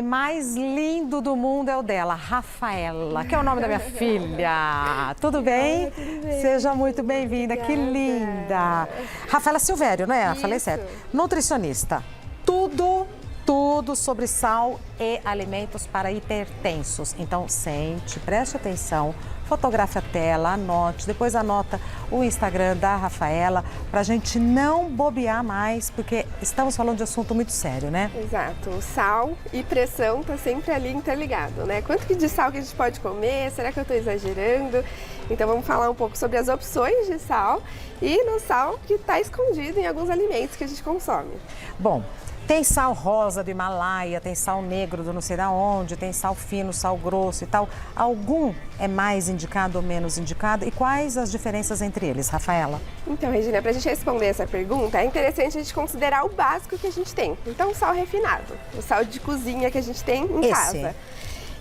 nome mais lindo do mundo é o dela, Rafaela, que é o nome da minha filha. Tudo bem? Tudo bem. Seja muito bem-vinda, que linda. Rafaela Silvério, não é? Isso. Falei certo. Nutricionista. Tudo sobre sal e alimentos para hipertensos. Então, sente, preste atenção, fotografe a tela, anote, depois anota o Instagram da Rafaela, para a gente não bobear mais, porque estamos falando de assunto muito sério, né? Exato. O sal e pressão tá sempre ali interligado, né? Quanto que de sal que a gente pode comer? Será que eu estou exagerando? Então vamos falar um pouco sobre as opções de sal e no sal que está escondido em alguns alimentos que a gente consome. Bom, tem sal rosa do Himalaia, tem sal negro do não sei da onde, tem sal fino, sal grosso e tal. Algum é mais indicado ou menos indicado? E quais as diferenças entre eles, Rafaela? Então, Regina, para a gente responder essa pergunta, é interessante a gente considerar o básico que a gente tem. Então, o sal refinado, o sal de cozinha que a gente tem em casa.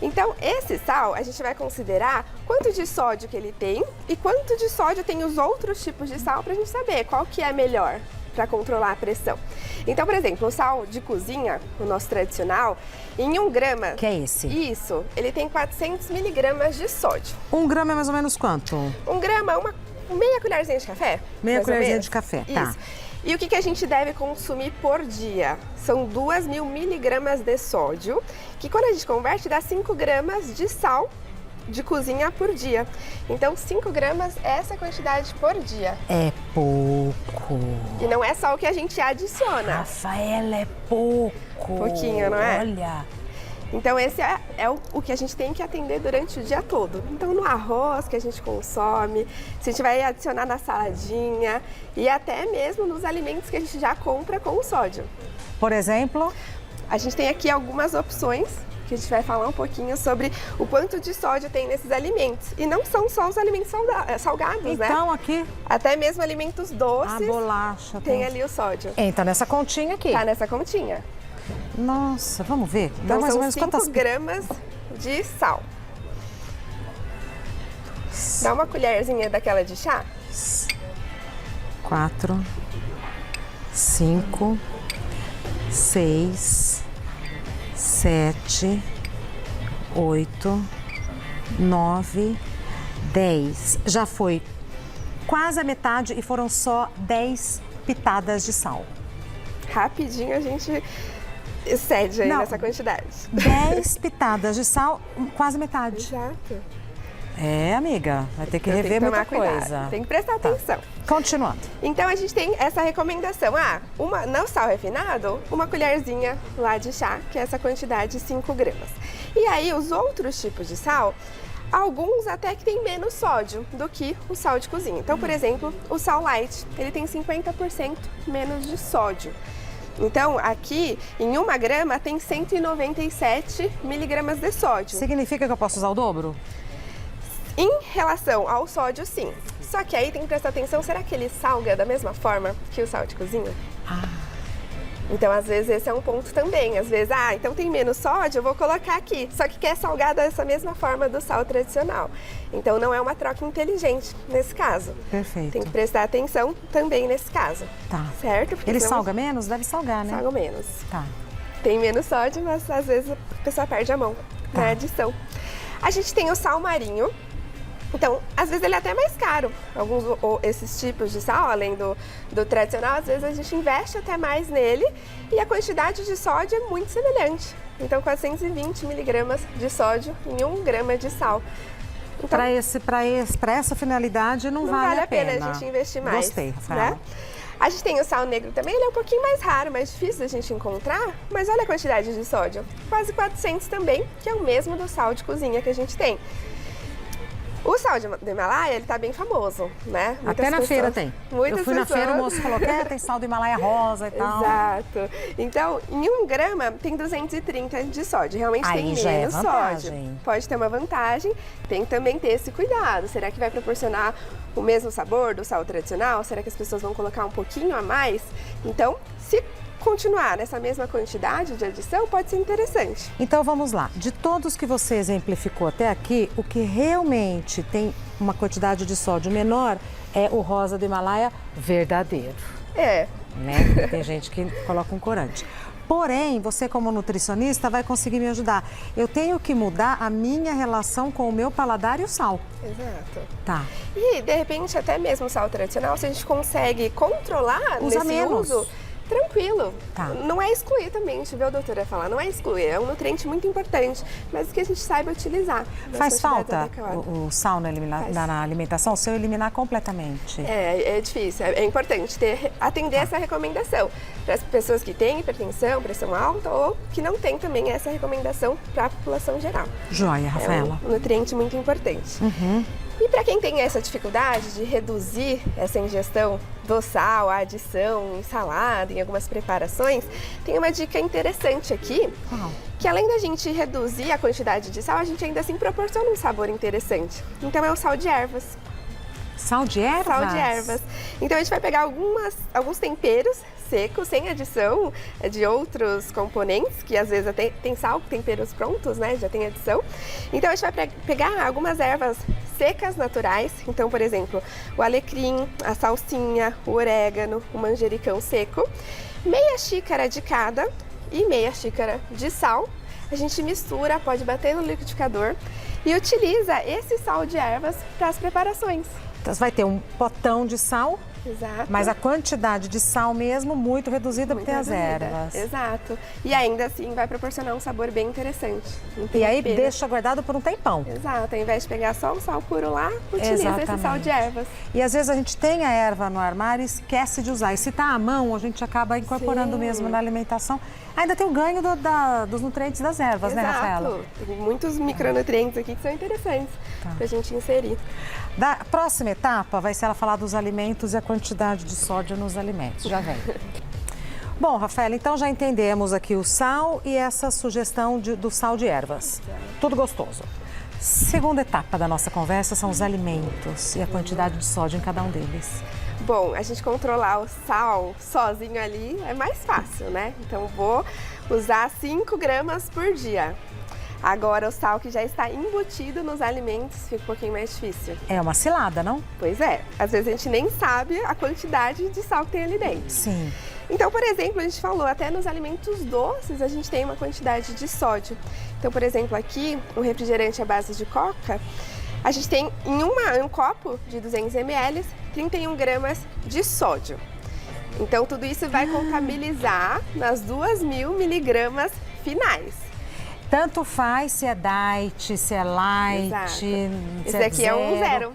Então, esse sal, a gente vai considerar quanto de sódio que ele tem e quanto de sódio tem os outros tipos de sal para a gente saber qual que é melhor para controlar a pressão. Então, por exemplo, o sal de cozinha, o nosso tradicional, em 1 grama... Que é esse? Isso, ele tem 400 miligramas de sódio. 1 grama é mais ou menos quanto? 1 grama, uma meia colherzinha de café. Meia colherzinha de café, tá. Isso. E o que a gente deve consumir por dia? São 2.000 miligramas de sódio, que quando a gente converte dá 5 gramas de sal de cozinha por dia. Então, 5 gramas é essa quantidade por dia. É pouco. E não é só o que a gente adiciona. Rafaela, é pouco. Pouquinho, não é? Olha. Então, esse é o que a gente tem que atender durante o dia todo. Então, no arroz que a gente consome, se a gente vai adicionar na saladinha e até mesmo nos alimentos que a gente já compra com o sódio. Por exemplo? A gente tem aqui algumas opções que a gente vai falar um pouquinho sobre o quanto de sódio tem nesses alimentos. E não são só os alimentos salgados, né? Então, aqui... Até mesmo alimentos doces. A bolacha. Tem ali o sódio. Entra nessa continha aqui. Tá nessa continha. Nossa, vamos ver. Dá Então mais são ou menos 5 quantas gramas de sal. Dá uma colherzinha daquela de chá. 4, 5, 6, 7, 8, 9, 10. Já foi quase a metade e foram só 10 pitadas de sal. Rapidinho a gente excede aí nessa quantidade. 10 pitadas de sal, quase metade. Exato. É, amiga, vai ter que rever muita coisa. Tem que prestar atenção. Continuando. Então a gente tem essa recomendação, no sal refinado, uma colherzinha lá de chá, que é essa quantidade de 5 gramas. E aí os outros tipos de sal, alguns até que tem menos sódio do que o sal de cozinha. Então, por exemplo, o sal light, ele tem 50% menos de sódio. Então, aqui, em 1 grama, tem 197 miligramas de sódio. Significa que eu posso usar o dobro? Em relação ao sódio, sim. Só que aí tem que prestar atenção, será que ele salga da mesma forma que o sal de cozinha? Então, às vezes, esse é um ponto também. Às vezes, então tem menos sódio, eu vou colocar aqui. Só que quer salgar dessa mesma forma do sal tradicional. Então, não é uma troca inteligente nesse caso. Perfeito. Tem que prestar atenção também nesse caso. Tá. Certo? Porque Ele senão salga menos? Deve salgar, né? salga menos. Tá. Tem menos sódio, mas às vezes a pessoa perde a mão na adição. A gente tem o sal marinho. Então, às vezes ele é até mais caro, esses tipos de sal, além do tradicional, às vezes a gente investe até mais nele e a quantidade de sódio é muito semelhante. Então, 420 miligramas de sódio em 1 grama de sal. Então, para essa finalidade não vale a pena a gente investir mais. Gostei, Rafaela. Né? A gente tem o sal negro também, ele é um pouquinho mais raro, mais difícil da gente encontrar, mas olha a quantidade de sódio, quase 400 também, que é o mesmo do sal de cozinha que a gente tem. O sal do Himalaia, ele tá bem famoso, né? Até na feira tem. Eu fui na feira, o moço falou que tem sal do Himalaia rosa e tal. Exato. Então, em 1 grama tem 230 de sódio. Realmente tem menos sódio. Pode ter uma vantagem. Tem que também ter esse cuidado. Será que vai proporcionar o mesmo sabor do sal tradicional? Será que as pessoas vão colocar um pouquinho a mais? Então, se continuar nessa mesma quantidade de adição, pode ser interessante. Então vamos lá, de todos que você exemplificou até aqui, o que realmente tem uma quantidade de sódio menor é o rosa do Himalaia verdadeiro. É. Né? Tem gente que coloca um corante. Porém, você como nutricionista vai conseguir me ajudar. Eu tenho que mudar a minha relação com o meu paladar e o sal. Exato. Tá. E, de repente, até mesmo o sal tradicional, se a gente consegue controlar Usa nesse menos. uso, tranquilo. Tá. Não é excluir também, a gente vê a doutora falar, não é excluir, é um nutriente muito importante, mas que a gente saiba utilizar. Faz falta o sal na Faz. alimentação se eu eliminar completamente? É difícil, é importante atender essa recomendação para as pessoas que têm hipertensão, pressão alta ou que não têm também essa recomendação para a população geral. Joia, Rafaela. É um nutriente muito importante. Uhum. E para quem tem essa dificuldade de reduzir essa ingestão do sal, a adição em salada, em algumas preparações, tem uma dica interessante aqui, que além da gente reduzir a quantidade de sal, a gente ainda assim proporciona um sabor interessante. Então é o sal de ervas. Sal de ervas? Sal de ervas. Então a gente vai pegar alguns temperos secos, sem adição de outros componentes, que às vezes até tem sal, temperos prontos, né? Já tem adição. Então a gente vai pegar algumas ervas secas naturais. Então, por exemplo, o alecrim, a salsinha, o orégano, o manjericão seco, meia xícara de cada e meia xícara de sal. A gente mistura, pode bater no liquidificador e utiliza esse sal de ervas para as preparações. Então, você vai ter um potão de sal, Exato. mas a quantidade de sal mesmo muito reduzida porque tem as ervas. Exato. E ainda assim vai proporcionar um sabor bem interessante. E aí deixa guardado por um tempão. Exato. Ao invés de pegar só o sal puro lá, utiliza esse sal de ervas. E às vezes a gente tem a erva no armário e esquece de usar. E se tá à mão, a gente acaba incorporando mesmo na alimentação. Ainda tem o ganho dos nutrientes das ervas, Exato. Né, Rafaela? Tem muitos micronutrientes aqui que são interessantes pra gente inserir. Da próxima etapa vai ser ela falar dos alimentos e a quantidade de sódio nos alimentos. Já vem. Bom, Rafaela, então já entendemos aqui o sal e essa sugestão do sal de ervas. Tudo gostoso. Segunda etapa da nossa conversa são os alimentos e a quantidade de sódio em cada um deles. Bom, a gente controlar o sal sozinho ali é mais fácil, né? Então vou usar 5 gramas por dia. Agora o sal que já está embutido nos alimentos fica um pouquinho mais difícil. É uma cilada, não? Pois é, às vezes a gente nem sabe a quantidade de sal que tem ali dentro. Sim. Então, por exemplo, a gente falou, até nos alimentos doces a gente tem uma quantidade de sódio. Então, por exemplo, aqui, um refrigerante à base de coca, a gente tem em um copo de 200 ml, 31 gramas de sódio. Então, tudo isso vai contabilizar nas 2.000 miligramas finais. Tanto faz se é diet, se é light, Exato. se Esse é aqui é um zero.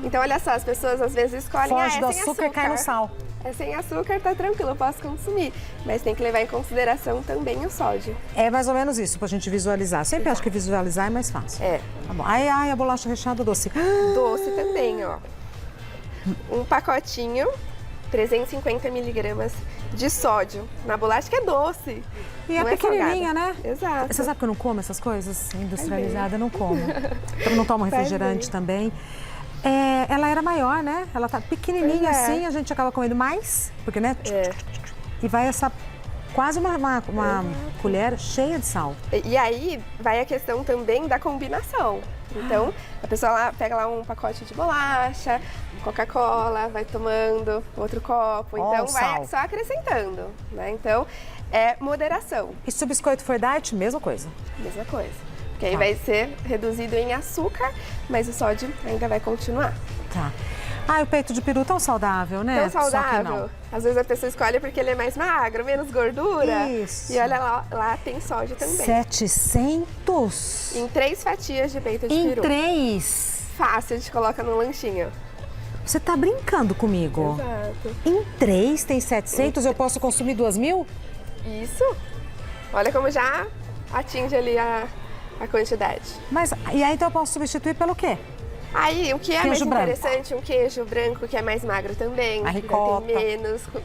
Então, olha só, as pessoas às vezes escolhem, foge do sem açúcar e cai no sal. É sem açúcar, tá tranquilo, eu posso consumir. Mas tem que levar em consideração também o sódio. É mais ou menos isso, pra gente visualizar. Sempre acho que visualizar é mais fácil. É. Tá bom. Ai, a bolacha recheada doce. Doce também, ó. Um pacotinho, 350 miligramas de sódio na bolacha, que é doce. E é pequenininha, salgada. né? Exato. Você sabe que eu não como essas coisas industrializadas? Eu não como. Eu não tomo refrigerante também. É, ela era maior, né? Ela tá pequenininha assim, a gente acaba comendo mais, porque, né? E vai quase uma colher cheia de sal. E aí vai a questão também da combinação. Então, a pessoa lá pega lá um pacote de bolacha, Coca-Cola, vai tomando outro copo, então vai só acrescentando, né? Então, é moderação. E se o biscoito for diet, mesma coisa? Mesma coisa. Porque aí vai ser reduzido em açúcar, mas o sódio ainda vai continuar. Tá. O peito de peru tão saudável, né? Tão saudável. Às vezes a pessoa escolhe porque ele é mais magro, menos gordura. Isso. E olha lá tem sódio também. 700? Em 3 fatias de peito de peru. Em 3? Fácil, a gente coloca no lanchinho. Você tá brincando comigo? Exato. Em 3 tem 700, eu posso consumir 2.000? Isso. Olha como já atinge ali a quantidade. Mas, e aí então eu posso substituir pelo quê? Aí, o que é Queijo mais branco. interessante, um queijo branco que é mais magro também. A ricota. Tem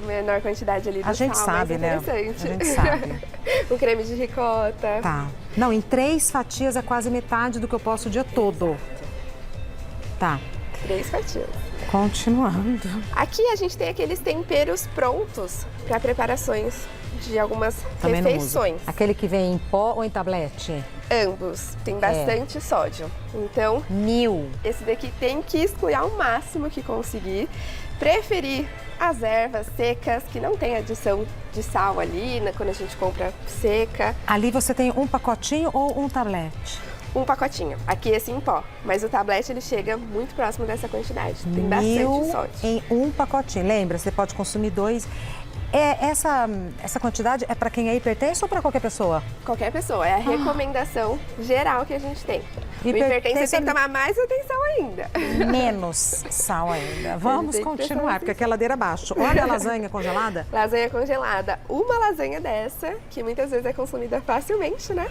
menor quantidade ali do A gente sal, sabe, mais né? interessante. A gente sabe. Um creme de ricota. Tá. Não, em 3 fatias é quase metade do que eu posso o dia todo. Tá. 3 fatias. Continuando. Aqui a gente tem aqueles temperos prontos para preparações de algumas Também não uso. refeições. Aquele que vem em pó ou em tablete? Ambos. Tem bastante sódio. Então, 1000. esse daqui tem que excluir ao máximo que conseguir, preferir as ervas secas, que não tem adição de sal ali, né, quando a gente compra seca. Ali você tem um pacotinho ou um tablete? Um pacotinho. Aqui esse em pó, mas o tablete ele chega muito próximo dessa quantidade. Tem bastante sódio. Em um pacotinho. Lembra, você pode consumir 2. Essa quantidade é para quem é hipertenso ou para qualquer pessoa? Qualquer pessoa. É a recomendação geral que a gente tem. O hipertenso tem que tomar mais atenção ainda. Menos sal ainda. Vamos continuar, porque aqui é ladeira abaixo. Olha a lasanha congelada. Lasanha congelada. Uma lasanha dessa, que muitas vezes é consumida facilmente, né?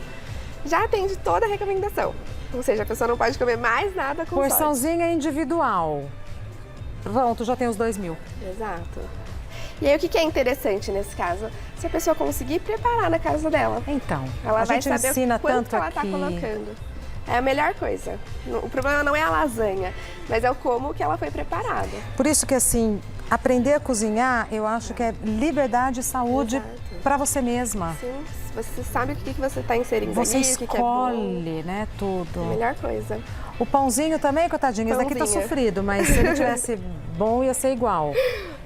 Já atende toda a recomendação. Ou seja, a pessoa não pode comer mais nada com sódio. Porçãozinha individual. Pronto, já tem os 2.000. Exato. E aí, o que é interessante nesse caso? Se a pessoa conseguir preparar na casa dela. Então, ela vai gente saber ensina quanto tanto ela aqui. está colocando. É a melhor coisa. O problema não é a lasanha, mas é o como que ela foi preparada. Por isso que, assim, aprender a cozinhar, eu acho que é liberdade e saúde para você mesma. Sim, você sabe o que você está inserindo você ali, escolhe, o que é bom. né, tudo. A melhor coisa. O pãozinho também, coitadinho, esse daqui tá sofrido, mas se ele tivesse bom, ia ser igual.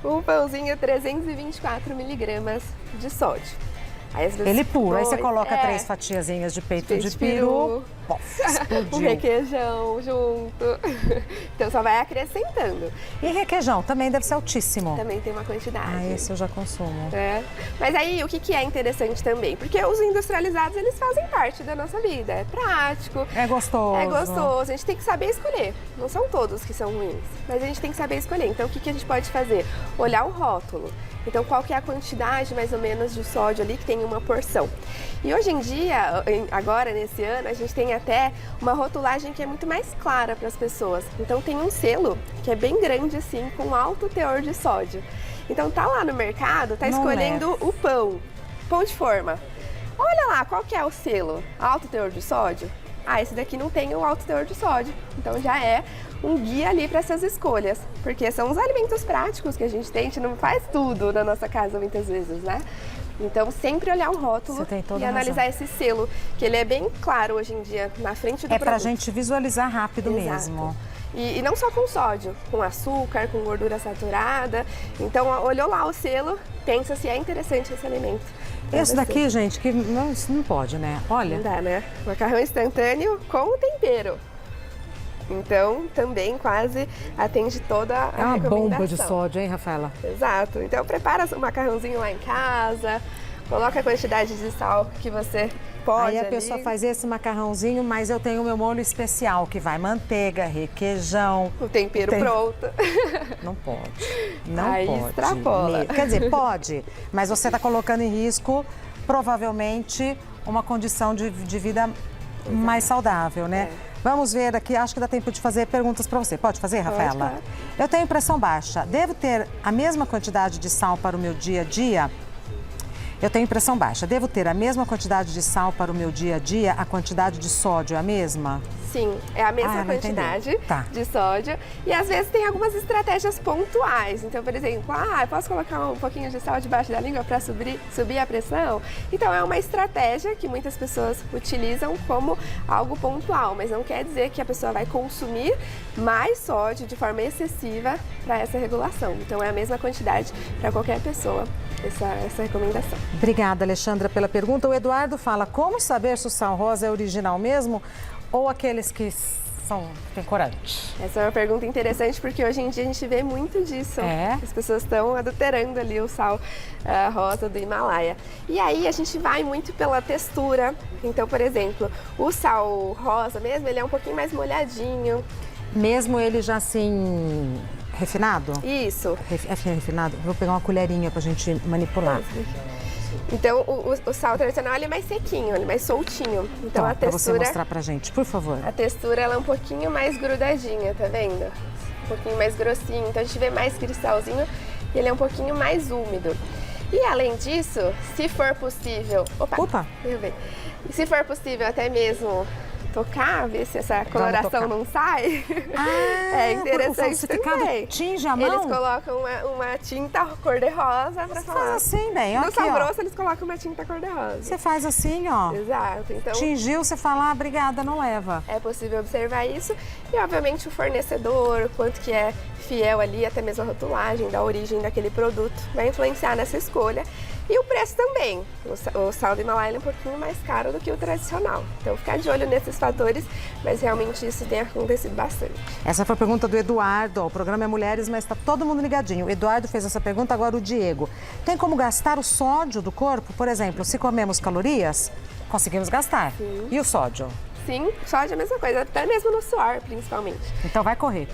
O pãozinho 324 miligramas de sódio. Aí, às vezes, ele puro, aí você coloca 3 fatiazinhas de peito de peru, um requeijão junto. Então só vai acrescentando. E requeijão também deve ser altíssimo. Também tem uma quantidade. Ah, esse eu já consumo. É. Mas aí o que é interessante também? Porque os industrializados, eles fazem parte da nossa vida. É prático. É gostoso. É gostoso. A gente tem que saber escolher. Não são todos que são ruins, mas a gente tem que saber escolher. Então o que a gente pode fazer? Olhar o rótulo. Então, qual que é a quantidade, mais ou menos, de sódio ali que tem em uma porção. E hoje em dia, agora nesse ano, a gente tem até uma rotulagem que é muito mais clara para as pessoas. Então, tem um selo que é bem grande, assim, com alto teor de sódio. Então, tá lá no mercado, tá escolhendo o pão de forma. Olha lá, qual que é o selo? Alto teor de sódio? Ah, esse daqui não tem o alto teor de sódio. Então, já é um guia ali para essas escolhas, porque são os alimentos práticos que a gente não faz tudo na nossa casa muitas vezes, né? Então, sempre olhar o rótulo e analisar esse selo, que ele é bem claro hoje em dia, na frente do produto. É pra gente visualizar rápido mesmo. E não só com sódio, com açúcar, com gordura saturada. Então, olhou lá o selo, pensa se é interessante esse alimento. Esse daqui, gente, que não pode, né? Olha. Não dá, né? Macarrão instantâneo com tempero. Então, também quase atende toda a recomendação. É uma bomba de sódio, hein, Rafaela? Exato. Então, prepara o macarrãozinho lá em casa, coloca a quantidade de sal que você pode. Aí a pessoa faz esse macarrãozinho, mas eu tenho o meu molho especial, que vai manteiga, requeijão. O tempero pronto. Não pode. Não aí pode. Extrapola. Quer dizer, pode, mas você está colocando em risco, provavelmente, uma condição de vida mais saudável, né? Vamos ver aqui, acho que dá tempo de fazer perguntas para você. Pode fazer, Rafaela? Pode, claro. Eu tenho pressão baixa. Devo ter a mesma quantidade de sal para o meu dia a dia? Eu tenho pressão baixa. Devo ter a mesma quantidade de sal para o meu dia a dia? A quantidade de sódio é a mesma? Sim, é a mesma quantidade de sódio. E às vezes tem algumas estratégias pontuais. Então, por exemplo, eu posso colocar um pouquinho de sal debaixo da língua para subir a pressão? Então, é uma estratégia que muitas pessoas utilizam como algo pontual, mas não quer dizer que a pessoa vai consumir mais sódio de forma excessiva para essa regulação. Então, é a mesma quantidade para qualquer pessoa. Essa recomendação. Obrigada, Alexandra, pela pergunta. O Eduardo fala, como saber se o sal rosa é original mesmo ou aqueles que têm corante? Essa é uma pergunta interessante porque hoje em dia a gente vê muito disso. As pessoas estão adulterando ali o sal rosa do Himalaia. E aí a gente vai muito pela textura. Então, por exemplo, o sal rosa mesmo, ele é um pouquinho mais molhadinho. Mesmo ele já assim... refinado? Isso. É refinado? Vou pegar uma colherinha pra gente manipular. Então, o sal tradicional ele é mais sequinho, ele é mais soltinho. Então, a textura... Pra você mostrar pra gente, por favor. A textura, ela é um pouquinho mais grudadinha, tá vendo? Um pouquinho mais grossinho. Então, a gente vê mais cristalzinho e ele é um pouquinho mais úmido. E, além disso, se for possível... Opa! Opa. Deixa eu ver. E se for possível, até mesmo tocar, ver se essa coloração não sai. É interessante também. Tinge a mão? Eles colocam uma tinta cor-de-rosa pra falar. Faz assim, bem, No aqui, sal ó. grosso eles colocam uma tinta cor-de-rosa. Você faz assim, ó. Exato. Então, Tingiu, você fala, obrigada, não leva. é possível observar isso. E, obviamente, o fornecedor, o quanto que é fiel ali, até mesmo a rotulagem da origem daquele produto, vai influenciar nessa escolha. E o preço também. O sal do Himalaia é um pouquinho mais caro do que o tradicional. Então, ficar de olho nesses fatores, mas realmente isso tem acontecido bastante. Essa foi a pergunta do Eduardo. O programa é Mulheres, mas está todo mundo ligadinho. O Eduardo fez essa pergunta, agora o Diego. Tem como gastar o sódio do corpo? Por exemplo, se comemos calorias, conseguimos gastar. Sim. E o sódio? Sim, sódio é a mesma coisa, até mesmo no suor, principalmente. Então vai correr.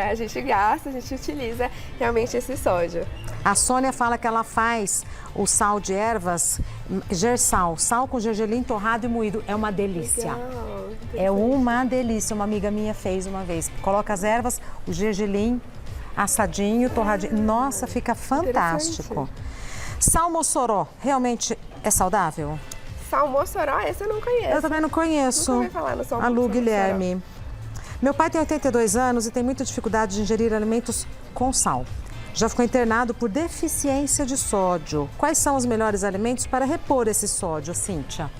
A gente gasta, a gente utiliza realmente esse sódio. A Sônia fala que ela faz o sal de ervas, gersal, sal com gergelim torrado e moído. É uma delícia. Legal, É uma delícia. Uma amiga minha fez uma vez. Coloca as ervas, o gergelim assadinho, torradinho. Nossa, fica fantástico. Sal Mossoró, realmente é saudável? Sal Mossoró, esse eu não conheço. Eu também não conheço. Nunca ouvi falar no sal A Lu Mossoró. Guilherme. Meu pai tem 82 anos e tem muita dificuldade de ingerir alimentos com sal. Já ficou internado por deficiência de sódio. Quais são os melhores alimentos para repor esse sódio, Cíntia?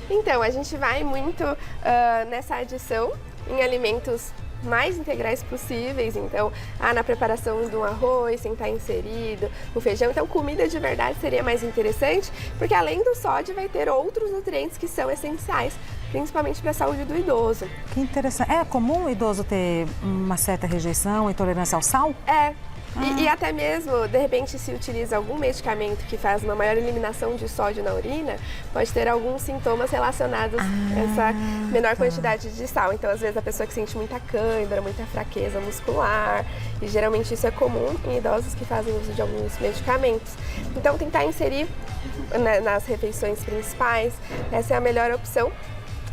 Então, a gente vai muito nessa adição em alimentos mais integrais possíveis. Então, na preparação do arroz, sem estar inserido, o feijão. Então, comida de verdade seria mais interessante, porque além do sódio, vai ter outros nutrientes que são essenciais, principalmente para a saúde do idoso. Que interessante. É comum o idoso ter uma certa rejeição, intolerância ao sal? E até mesmo, de repente, se utiliza algum medicamento que faz uma maior eliminação de sódio na urina, pode ter alguns sintomas relacionados a essa menor quantidade de sal. Então, às vezes, a pessoa que sente muita cãibra, muita fraqueza muscular, e geralmente isso é comum em idosos que fazem uso de alguns medicamentos. Então, tentar inserir nas refeições principais, essa é a melhor opção.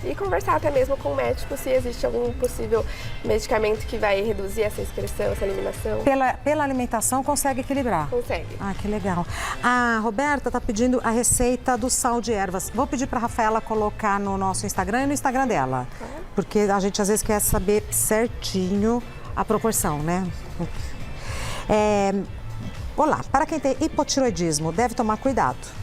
E conversar até mesmo com o médico se existe algum possível medicamento que vai reduzir essa excreção, essa eliminação. Pela alimentação consegue equilibrar? Consegue. Ah, que legal. A Roberta está pedindo a receita do sal de ervas. Vou pedir para a Rafaela colocar no nosso Instagram e no Instagram dela. Porque a gente às vezes quer saber certinho a proporção, né? Olá, para quem tem hipotiroidismo, deve tomar cuidado.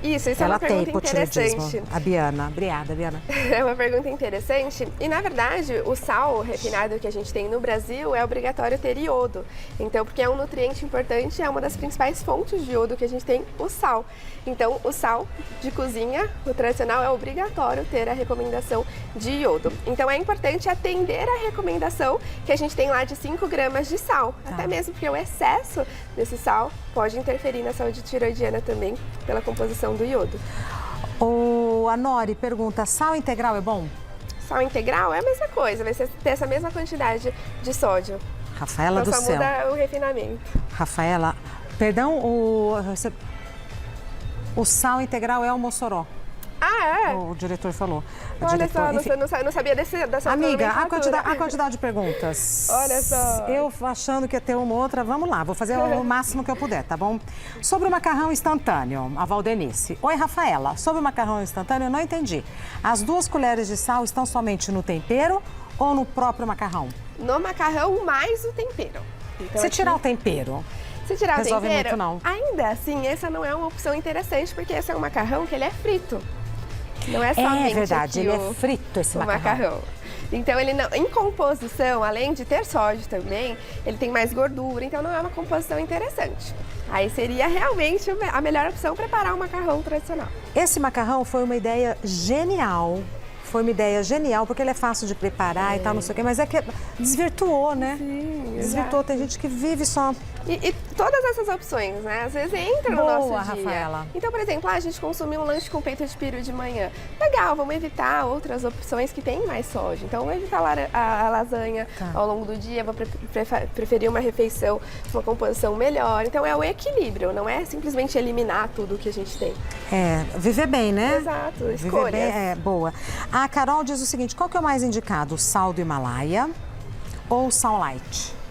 Isso é uma pergunta interessante. A Biana. Obrigada, Biana. É uma pergunta interessante. E, na verdade, o sal refinado que a gente tem no Brasil é obrigatório ter iodo. Então, porque é um nutriente importante, é uma das principais fontes de iodo que a gente tem, o sal. Então, o sal de cozinha, o tradicional, é obrigatório ter a recomendação de iodo. Então, é importante atender a recomendação que a gente tem lá de 5 gramas de sal. Até mesmo porque o excesso desse sal pode interferir na saúde tiroidiana também, pela composição do iodo. A Nori pergunta, sal integral é bom? Sal integral é a mesma coisa, vai ter essa mesma quantidade de sódio. Rafaela então, do céu. Só muda o refinamento. Rafaela, perdão, o sal integral é o Mossoró. O diretor falou. Olha só, enfim, você não sabia dessa amiga, a quantidade de perguntas. Olha só. Eu achando que ia ter uma outra, vamos lá, vou fazer o máximo que eu puder, tá bom? Sobre o macarrão instantâneo, a Valdenice. Oi, Rafaela, sobre o macarrão instantâneo, eu não entendi. As 2 colheres de sal estão somente no tempero ou no próprio macarrão? No macarrão mais o tempero. Então, Se tirar o tempero... Se tirar o tempero, muito, não. Ainda assim, essa não é uma opção interessante, porque esse é um macarrão que ele é frito. Não é somente verdade, ele é frito esse macarrão. Então, ele não, em composição, além de ter sódio também, ele tem mais gordura, então não é uma composição interessante. Aí seria realmente a melhor opção preparar um macarrão tradicional. Esse macarrão foi uma ideia genial. Foi uma ideia genial, porque ele é fácil de preparar e tal, não sei o quê, mas é que desvirtuou, né? Sim, desvirtuou, tem gente que vive só... E todas essas opções, né? Às vezes entram no nosso dia. Rafaela. Então, por exemplo, a gente consumiu um lanche com peito de peru de manhã. Legal, vamos evitar outras opções que têm mais sódio. Então, vou evitar a lasanha ao longo do dia, vou preferir uma refeição, uma composição melhor. Então, é o equilíbrio, não é simplesmente eliminar tudo que a gente tem. Viver bem, né? Exato, escolhas. Viver bem, boa. A Carol diz o seguinte, qual que é o mais indicado? O sal do Himalaia ou o sal light?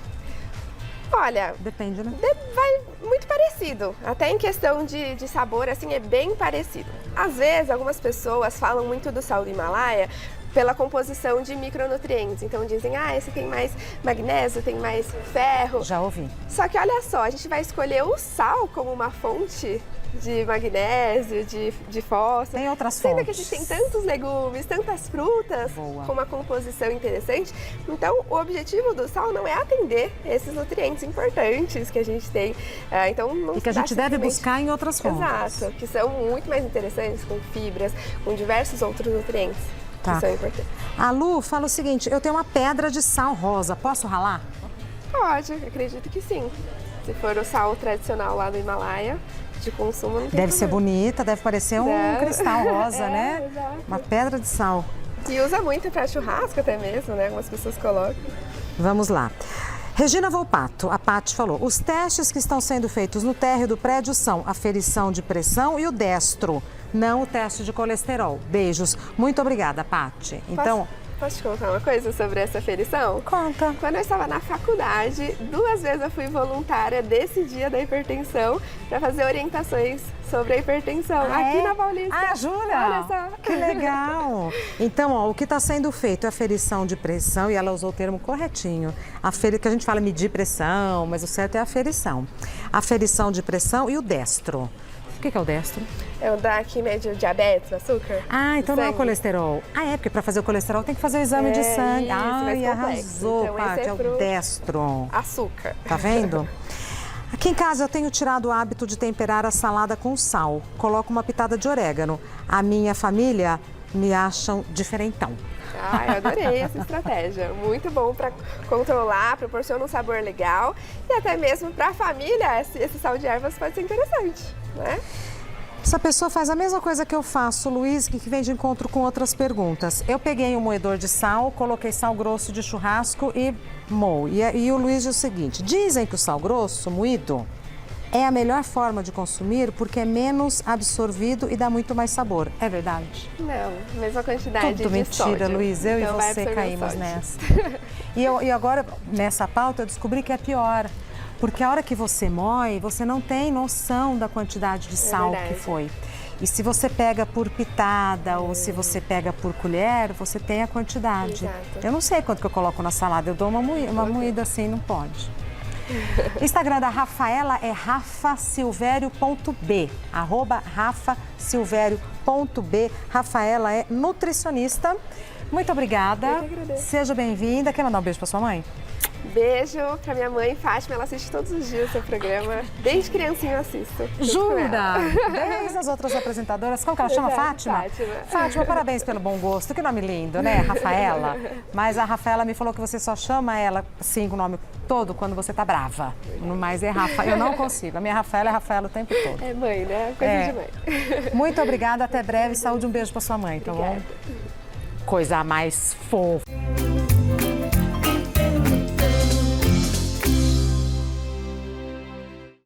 Olha, depende, né? Vai muito parecido. Até em questão de sabor, assim, é bem parecido. Às vezes, algumas pessoas falam muito do sal do Himalaia pela composição de micronutrientes. Então dizem, esse tem mais magnésio, tem mais ferro. Já ouvi. Só que olha só, a gente vai escolher o sal como uma fonte de magnésio, de fósforo. Tem outras Sendo fontes. que a gente tem tantos legumes, tantas frutas, com uma composição interessante. Então, o objetivo do sal não é atender esses nutrientes importantes que a gente tem. Então, não e que a gente deve buscar em outras fontes. Exato, que são muito mais interessantes, com fibras, com diversos outros nutrientes que são importantes. A Lu fala o seguinte, eu tenho uma pedra de sal rosa, posso ralar? Pode, acredito que sim. Se for o sal tradicional lá do Himalaia, de consumo, não tem Deve ser problema. bonita, deve parecer um cristal rosa, né? Exato. Uma pedra de sal. E usa muito para churrasco até mesmo, né? Algumas pessoas colocam. Vamos lá. Regina Volpato, a Paty falou, os testes que estão sendo feitos no térreo do prédio são a ferição de pressão e o destro, não o teste de colesterol. Beijos. Muito obrigada, Paty. Então, Posso te contar uma coisa sobre essa aferição? conta. Quando eu estava na faculdade, 2 vezes eu fui voluntária desse dia da hipertensão para fazer orientações sobre a hipertensão aqui na Paulista. Jura? Olha só. Que legal. Então, o que está sendo feito é a aferição de pressão, e ela usou o termo corretinho. Que a gente fala medir pressão, mas o certo é a aferição. A aferição de pressão e o destro. O que é o destro? É o da que mede o diabetes, o açúcar. Então não é o colesterol. Porque para fazer o colesterol tem que fazer o exame de sangue. Isso, mais Arrasou, então, Paty, é o destro. Açúcar. Tá vendo? Aqui em casa eu tenho tirado o hábito de temperar a salada com sal. Coloco uma pitada de orégano. A minha família me acham diferentão. Eu adorei essa estratégia. Muito bom para controlar, proporciona um sabor legal e até mesmo para a família esse sal de ervas pode ser interessante, né? Essa pessoa faz a mesma coisa que eu faço, Luiz, que vem de encontro com outras perguntas. Eu peguei um moedor de sal, coloquei sal grosso de churrasco e moo. E o Luiz diz o seguinte, dizem que o sal grosso moído é a melhor forma de consumir porque é menos absorvido e dá muito mais sabor. É verdade? Não, mesma quantidade Tudo de mentira, sódio. Luiz. Eu Então e vai você absorver o caímos sódio. nessa. E agora, nessa pauta, eu descobri que é pior. Porque a hora que você moe, você não tem noção da quantidade de sal que foi. E se você pega por pitada ou se você pega por colher, você tem a quantidade. Exato. Eu não sei quanto que eu coloco na salada, eu dou uma moída assim, não pode. Instagram da Rafaela é rafasilvério.b, @rafasilvério.b. Rafaela é nutricionista. Muito obrigada. Eu que agradeço. Seja bem-vinda. Quer mandar um beijo para sua mãe? Beijo pra minha mãe, Fátima, ela assiste todos os dias o seu programa. Desde criancinha eu assisto. Jura? Desde as outras apresentadoras. Como que ela chama? Exato, Fátima? Fátima. Fátima, parabéns pelo bom gosto. Que nome lindo, né? Rafaela. Mas a Rafaela me falou que você só chama ela, assim, com o nome todo, quando você tá brava. No mais é Rafa. Eu não consigo. A minha Rafaela é Rafaela o tempo todo. É mãe, né? Coisa de mãe. Muito obrigada. Até breve. Saúde. Um beijo pra sua mãe, tá bom? Obrigada. Coisa mais fofa.